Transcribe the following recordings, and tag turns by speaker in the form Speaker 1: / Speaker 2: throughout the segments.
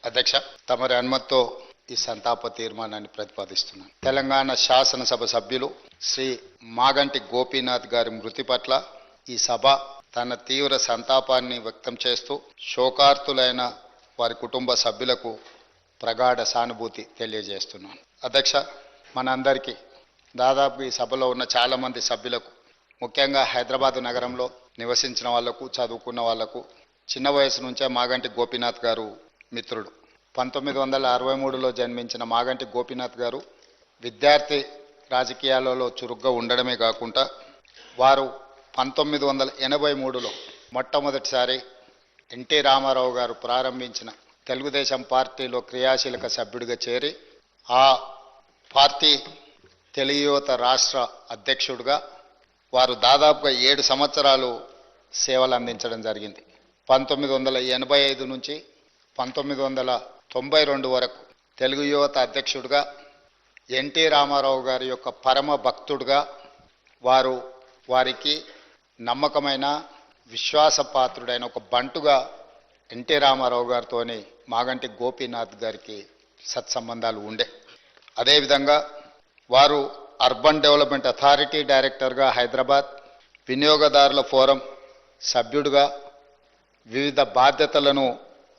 Speaker 1: అధ్యక్ష, తమరి అనుమతితో ఈ సంతాప తీర్మానాన్ని ప్రతిపాదిస్తున్నాను. తెలంగాణ శాసనసభ సభ్యులు శ్రీ మాగంటి గోపీనాథ్ గారి మృతి పట్ల ఈ సభ తన తీవ్ర సంతాపాన్ని వ్యక్తం చేస్తూ శోకార్తులైన వారి కుటుంబ సభ్యులకు ప్రగాఢ సానుభూతి తెలియజేస్తున్నాను. అధ్యక్ష, మనందరికీ దాదాపు ఈ సభలో ఉన్న చాలామంది సభ్యులకు, ముఖ్యంగా హైదరాబాదు నగరంలో నివసించిన వాళ్లకు, చదువుకున్న వాళ్లకు చిన్న వయసు నుంచే మాగంటి గోపీనాథ్ గారు మిత్రుడు. 1963లో జన్మించిన మాగంటి గోపీనాథ్ గారు విద్యార్థి రాజకీయాలలో చురుగ్గా ఉండడమే కాకుండా వారు 1983లో మొట్టమొదటిసారి ఎన్టీ రామారావు గారు ప్రారంభించిన తెలుగుదేశం పార్టీలో క్రియాశీలక సభ్యుడిగా చేరి ఆ పార్టీ తెలుగు యువత రాష్ట్ర అధ్యక్షుడిగా వారు దాదాపుగా 7 సంవత్సరాలు సేవలు అందించడం జరిగింది. 1985 నుంచి 1992 వరకు తెలుగు యువత అధ్యక్షుడిగా, ఎన్టీ రామారావు గారి యొక్క పరమ భక్తుడిగా, వారికి నమ్మకమైన విశ్వాసపాత్రుడైన ఒక బంటుగా ఎన్టీ రామారావు గారితోని మాగంటి గోపీనాథ్ గారికి సత్సంబంధాలు ఉండే. అదేవిధంగా వారు అర్బన్ డెవలప్మెంట్ అథారిటీ డైరెక్టర్గా హైదరాబాద్, వినియోగదారుల ఫోరం సభ్యుడిగా వివిధ బాధ్యతలను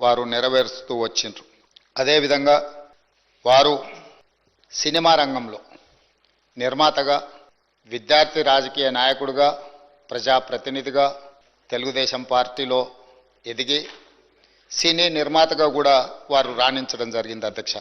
Speaker 1: వారు నెరవేరుస్తూ వచ్చిండ్రు. అదేవిధంగా వారు సినిమా రంగంలో నిర్మాతగా, విద్యార్థి రాజకీయ నాయకుడిగా, ప్రజాప్రతినిధిగా తెలుగుదేశం పార్టీలో ఎదిగి సినీ నిర్మాతగా కూడా వారు రాణించడం జరిగింది. అధ్యక్ష,